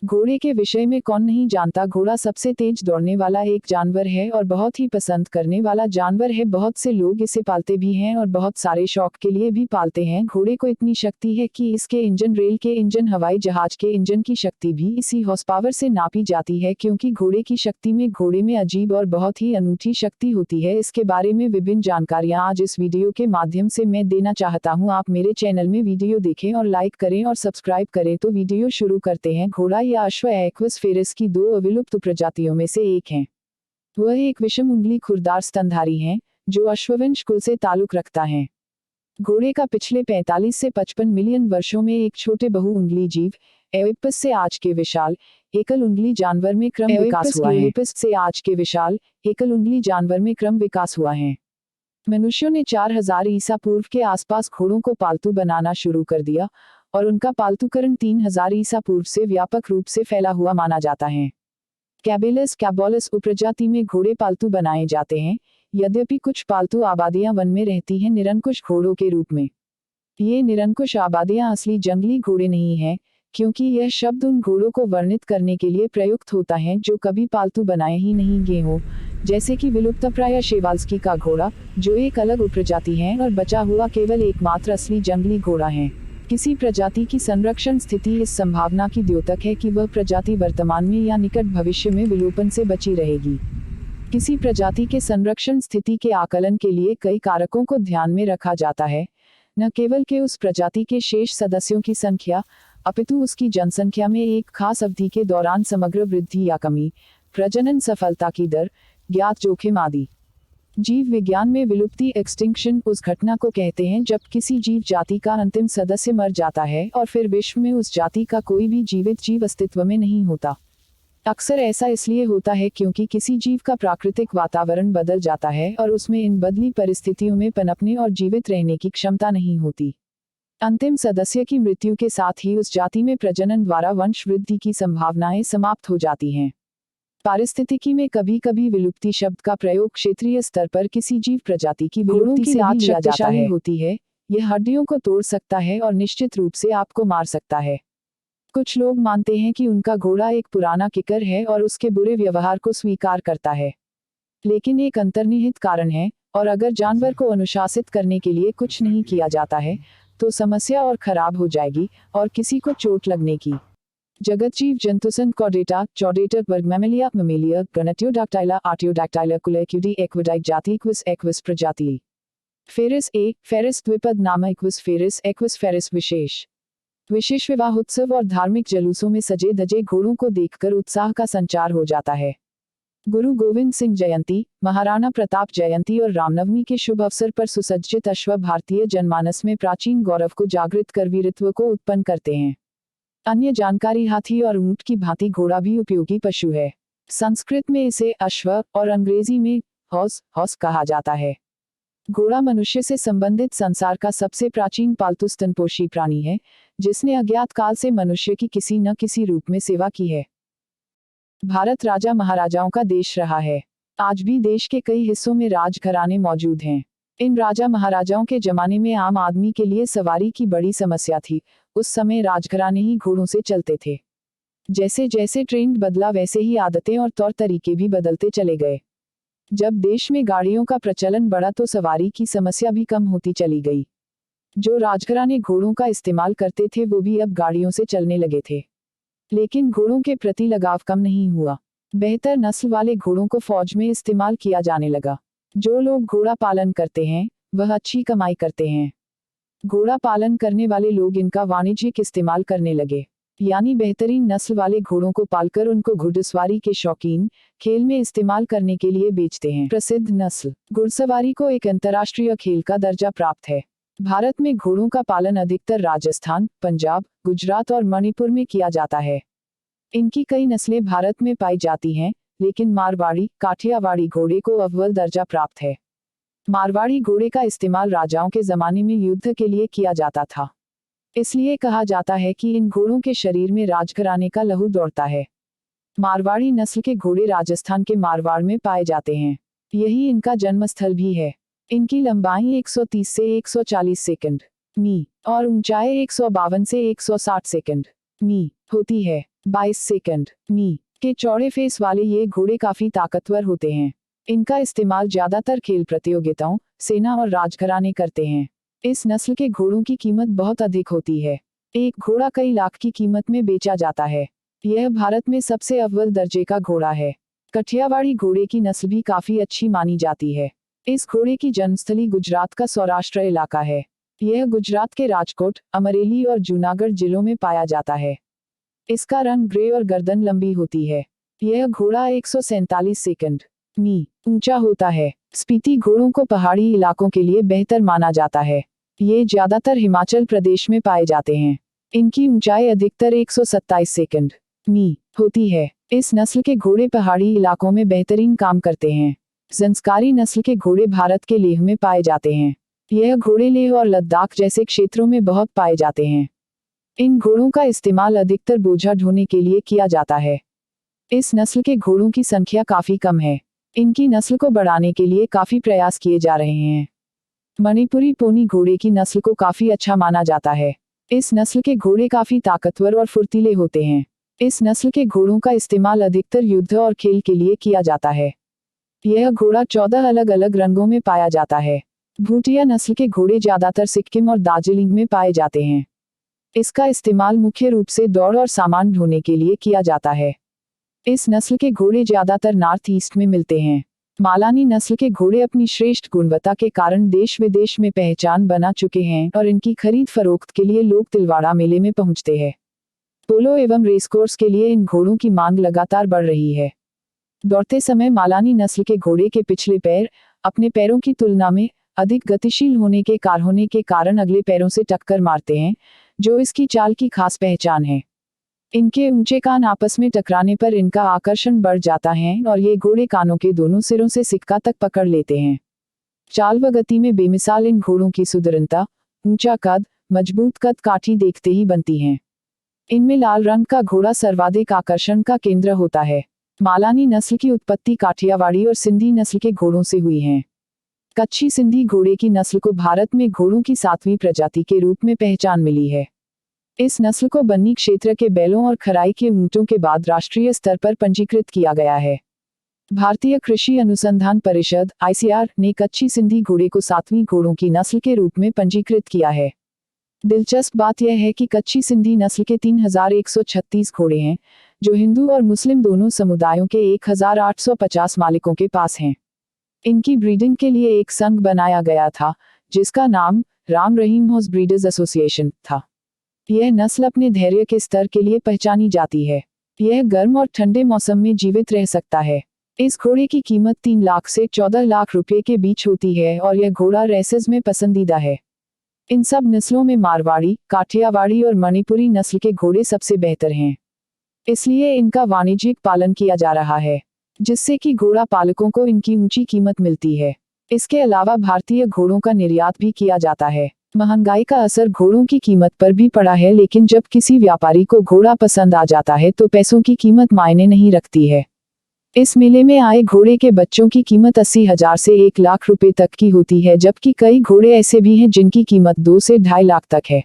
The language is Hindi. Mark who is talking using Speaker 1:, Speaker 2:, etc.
Speaker 1: घोड़े के विषय में कौन नहीं जानता। घोड़ा सबसे तेज दौड़ने वाला एक जानवर है और बहुत ही पसंद करने वाला जानवर है। बहुत से लोग इसे पालते भी हैं और बहुत सारे शौक के लिए भी पालते हैं। घोड़े को इतनी शक्ति है कि इसके इंजन, रेल के इंजन, हवाई जहाज के इंजन की शक्ति भी इसी हॉर्स पावर से नापी जाती है। क्योंकि घोड़े की शक्ति में, घोड़े में अजीब और बहुत ही अनूठी शक्ति होती है। इसके बारे में विभिन्न जानकारियां आज इस वीडियो के माध्यम से मैं देना चाहता हूं। आप मेरे चैनल में वीडियो देखें और लाइक करें और सब्सक्राइब करें। तो वीडियो शुरू करते हैं। घोड़ा या अश्व एक्विस फेरस की दो अविलुप्त प्रजातियों में से एक हैं। वह एक विषम उंगली खुरदार स्तनधारी हैं, जो अश्ववंश कुल से ताल्लुक रखता है। घोड़े का पिछले 45 से 55 मिलियन वर्षों में एक छोटे बहु उंगली जीव एविपस से आज के विशाल एकल उंगली जानवर में क्रम विकास हुआ है। एविपस से आज के विशाल एकल उंगली जानवर में क्रम विकास हुआ है। मनुष्यों ने 4000 ईसा पूर्व के आसपास घोड़ों को पालतू बनाना शुरू कर दिया और उनका पालतूकरण 3000 ईसा पूर्व से व्यापक रूप से फैला हुआ माना जाता है। कैबेलस कैबोलस उपप्रजाति में घोड़े पालतू बनाए जाते हैं, यद्यपि कुछ पालतू आबादियां वन में रहती हैं निरंकुश घोड़ों के रूप में। ये निरंकुश आबादियां असली जंगली घोड़े नहीं हैं, क्योंकि यह शब्द उन घोड़ों को वर्णित करने के लिए प्रयुक्त होता है जो कभी पालतू बनाए ही नहीं गए हों, जैसे कि विलुप्तप्राय शेवाल्स्की का घोड़ा, जो एक अलग उपप्रजाति है और बचा हुआ केवल एकमात्र असली जंगली घोड़ा है। किसी प्रजाति की संरक्षण स्थिति इस संभावना की द्योतक है कि वह प्रजाति वर्तमान में या निकट भविष्य में विलोपन से बची रहेगी। किसी प्रजाति के संरक्षण स्थिति के आकलन के लिए कई कारकों को ध्यान में रखा जाता है, न केवल के उस प्रजाति के शेष सदस्यों की संख्या, अपितु उसकी जनसंख्या में एक खास अवधि के दौरान समग्र वृद्धि या कमी, प्रजनन सफलता की दर, ज्ञात जोखिम आदि। जीव विज्ञान में विलुप्ति एक्सटिंक्शन उस घटना को कहते हैं जब किसी जीव जाति का अंतिम सदस्य मर जाता है और फिर विश्व में उस जाति का कोई भी जीवित जीव अस्तित्व में नहीं होता। अक्सर ऐसा इसलिए होता है क्योंकि किसी जीव का प्राकृतिक वातावरण बदल जाता है और उसमें इन बदली परिस्थितियों में पनपने और जीवित रहने की क्षमता नहीं होती। अंतिम सदस्य की मृत्यु के साथ ही उस जाति में प्रजनन द्वारा वंश वृद्धि की संभावनाएं समाप्त हो जाती हैं। पारिस्थितिकी में कभी कभी विलुप्ति शब्द का प्रयोग क्षेत्रीय स्तर पर किसी जीव प्रजाति की विलुप्ति से भी शक्तिशाली होती है। यह हड्डियों को तोड़ सकता है और निश्चित रूप से आपको मार सकता है। कुछ लोग मानते हैं कि उनका घोड़ा एक पुराना किकर है और उसके बुरे व्यवहार को स्वीकार करता है, लेकिन एक अंतर्निहित कारण है, और अगर जानवर को अनुशासित करने के लिए कुछ नहीं किया जाता है तो समस्या और खराब हो जाएगी और किसी को चोट लगने की। जगत जीव जंतुसन कॉर्डेटा चौडेटर वर्ग मैमेलिया ममेलिया गणट्योडैक्टाइला आर्टियोडैक्टाइला कुलैक्यूडी एक्विडाइक जाति एक्विस प्रजाति। फेरिस ए फेरिस द्विपद नाम एक्विस फेरिस विशेष विवाह उत्सव और धार्मिक जलूसों में सजे धजे घोड़ों को देखकर उत्साह का संचार हो जाता है। गुरु गोविंद सिंह जयंती, महाराणा प्रताप जयंती और रामनवमी के शुभ अवसर पर सुसज्जित अश्व भारतीय जनमानस में प्राचीन गौरव को जागृत कर वीरत्व को उत्पन्न करते हैं। अन्य जानकारी, हाथी और ऊंट की भांति घोड़ा भी उपयोगी पशु है। संस्कृत में इसे अश्व और अंग्रेजी में हॉर्स कहा जाता है। घोड़ा मनुष्य से संबंधित संसार का सबसे प्राचीन पालतू स्तनपोषी प्राणी है, जिसने अज्ञात काल से मनुष्य की किसी न किसी रूप में सेवा की है। भारत राजा महाराजाओं का देश रहा है। आज भी देश के कई हिस्सों में राजघराने मौजूद हैं। इन राजा महाराजाओं के जमाने में आम आदमी के लिए सवारी की बड़ी समस्या थी। उस समय राजघराने ही घोड़ों से चलते थे। जैसे जैसे ट्रेंड बदला वैसे ही आदतें और तौर तरीके भी बदलते चले गए। जब देश में गाड़ियों का प्रचलन बढ़ा तो सवारी की समस्या भी कम होती चली गई। जो राजघराने घोड़ों का इस्तेमाल करते थे वो भी अब गाड़ियों से चलने लगे थे, लेकिन घोड़ों के प्रति लगाव कम नहीं हुआ। बेहतर नस्ल वाले घोड़ों को फौज में इस्तेमाल किया जाने लगा। जो लोग घोड़ा पालन करते हैं वह अच्छी कमाई करते हैं। घोड़ा पालन करने वाले लोग इनका वाणिज्यिक इस्तेमाल करने लगे, यानी बेहतरीन नस्ल वाले घोड़ों को पालकर उनको घुड़सवारी के शौकीन, खेल में इस्तेमाल करने के लिए बेचते हैं। प्रसिद्ध नस्ल घुड़सवारी को एक अंतर्राष्ट्रीय खेल का दर्जा प्राप्त है। भारत में घोड़ों का पालन अधिकतर राजस्थान, पंजाब, गुजरात और मणिपुर में किया जाता है। इनकी कई नस्लें भारत में पाई जाती हैं, लेकिन मारवाड़ी, काठियावाड़ी घोड़े को अव्वल दर्जा प्राप्त है। मारवाड़ी घोड़े का इस्तेमाल राजाओं के जमाने में युद्ध के लिए किया जाता था। इसलिए कहा जाता है कि इन घोड़ों के शरीर में राजघराने का लहू दौड़ता है। मारवाड़ी नस्ल के घोड़े राजस्थान के मारवाड़ में पाए जाते हैं। यही इनका जन्मस्थल भी है। इनकी लंबाई 130 से 140 सेकंड मी और ऊंचाई 152 से 160 सेकंड मी होती है। 22 सेकंड। मी के चौड़े फेस वाले ये घोड़े काफी ताकतवर होते हैं। इनका इस्तेमाल ज्यादातर खेल प्रतियोगिताओं, सेना और राजघराने करते हैं। इस नस्ल के घोड़ों की कीमत बहुत अधिक होती है। एक घोड़ा कई लाख की कीमत में बेचा जाता है। यह भारत में सबसे अव्वल दर्जे का घोड़ा है। कठियावाड़ी घोड़े की नस्ल भी काफी अच्छी मानी जाती है। इस घोड़े की जन्मस्थली गुजरात का सौराष्ट्र इलाका है। यह गुजरात के राजकोट, अमरेली और जूनागढ़ जिलों में पाया जाता है। इसका रंग ग्रे और गर्दन लंबी होती है। यह घोड़ा 147 सेकंड मी ऊंचा होता है। स्पीति घोड़ों को पहाड़ी इलाकों के लिए बेहतर माना जाता है। ये ज्यादातर हिमाचल प्रदेश में पाए जाते हैं। इनकी ऊंचाई अधिकतर 127 सेकंड मी होती है। इस नस्ल के घोड़े पहाड़ी इलाकों में बेहतरीन काम करते हैं। ज़ंस्कारी नस्ल के घोड़े भारत के लेह में पाए जाते हैं। यह घोड़े लेह और लद्दाख जैसे क्षेत्रों में बहुत पाए जाते हैं। इन घोड़ों का इस्तेमाल अधिकतर बोझा ढोने के लिए किया जाता है। इस नस्ल के घोड़ों की संख्या काफी कम है। इनकी नस्ल को बढ़ाने के लिए काफी प्रयास किए जा रहे हैं। मणिपुरी पोनी घोड़े की नस्ल को काफी अच्छा माना जाता है। इस नस्ल के घोड़े काफी ताकतवर और फुर्तीले होते हैं। इस नस्ल के घोड़ों का इस्तेमाल अधिकतर युद्ध और खेल के लिए किया जाता है। यह घोड़ा 14 अलग अलग रंगों में पाया जाता है। भूटिया नस्ल के घोड़े ज्यादातर सिक्किम और दार्जिलिंग में पाए जाते हैं। इसका इस्तेमाल मुख्य रूप से दौड़ और सामान ढोने के लिए किया जाता है। इस नस्ल के घोड़े ज्यादातर नॉर्थ ईस्ट में मिलते हैं। मालानी नस्ल के घोड़े अपनी श्रेष्ठ गुणवत्ता के कारण देश विदेश में पहचान बना चुके हैं और इनकी खरीद फरोख्त के लिए लोग तिलवाड़ा मेले में पहुंचते हैं। पोलो एवं रेसकोर्स के लिए इन घोड़ों की मांग लगातार बढ़ रही है। दौड़ते समय मालानी नस्ल के घोड़े के पिछले पैर अपने पैरों की तुलना में अधिक गतिशील होने के कारण अगले पैरों से टक्कर मारते हैं, जो इसकी चाल की खास पहचान है। इनके ऊंचे कान आपस में टकराने पर इनका आकर्षण बढ़ जाता है और ये घोड़े कानों के दोनों सिरों से सिक्का तक पकड़ लेते हैं। चाल व गति में बेमिसाल इन घोड़ों की सुदृढ़ता, ऊंचा कद, मजबूत कद काठी देखते ही बनती हैं। इनमें लाल रंग का घोड़ा सर्वाधिक आकर्षण का केंद्र होता है। मालानी नस्ल की उत्पत्ति काठियावाड़ी और सिंधी नस्ल के घोड़ों से हुई है। कच्छी सिंधी घोड़े की नस्ल को भारत में घोड़ों की 7वीं प्रजाति के रूप में पहचान मिली है। इस नस्ल को बन्नी क्षेत्र के बैलों और खराई के ऊंटों के बाद राष्ट्रीय स्तर पर पंजीकृत किया गया है। भारतीय कृषि अनुसंधान परिषद (ICAR) ने कच्छी सिंधी घोड़े को 7वीं घोड़ों की नस्ल के रूप में पंजीकृत किया है। दिलचस्प बात यह है कि कच्छी सिंधी नस्ल के 3136 घोड़े हैं, जो हिंदू और मुस्लिम दोनों समुदायों के 1850 मालिकों के पास हैं। इनकी ब्रीडिंग के लिए एक संघ बनाया गया था, जिसका नाम Ram Rahim horse breeders association था। यह नस्ल अपने धैर्य के स्तर के लिए पहचानी जाती है। यह गर्म और ठंडे मौसम में जीवित रह सकता है। इस घोड़े की कीमत 3 लाख से 14 लाख रुपए के बीच होती है और यह घोड़ा रेसेस में पसंदीदा है। इन सब नस्लों में मारवाड़ी, काठियावाड़ी और मणिपुरी नस्ल के घोड़े सबसे बेहतर हैं। इसलिए इनका वाणिज्यिक पालन किया जा रहा है, जिससे कि घोड़ा पालकों को इनकी ऊंची कीमत मिलती है। इसके अलावा भारतीय घोड़ों का निर्यात भी किया जाता है। महंगाई का असर घोड़ों की कीमत पर भी पड़ा है, लेकिन जब किसी व्यापारी को घोड़ा पसंद आ जाता है तो पैसों की कीमत मायने नहीं रखती है। इस मेले में आए घोड़े के बच्चों की कीमत 80,000 से 1 लाख रुपए तक की होती है, जबकि कई घोड़े ऐसे भी हैं जिनकी कीमत 2 से 2.5 लाख तक है।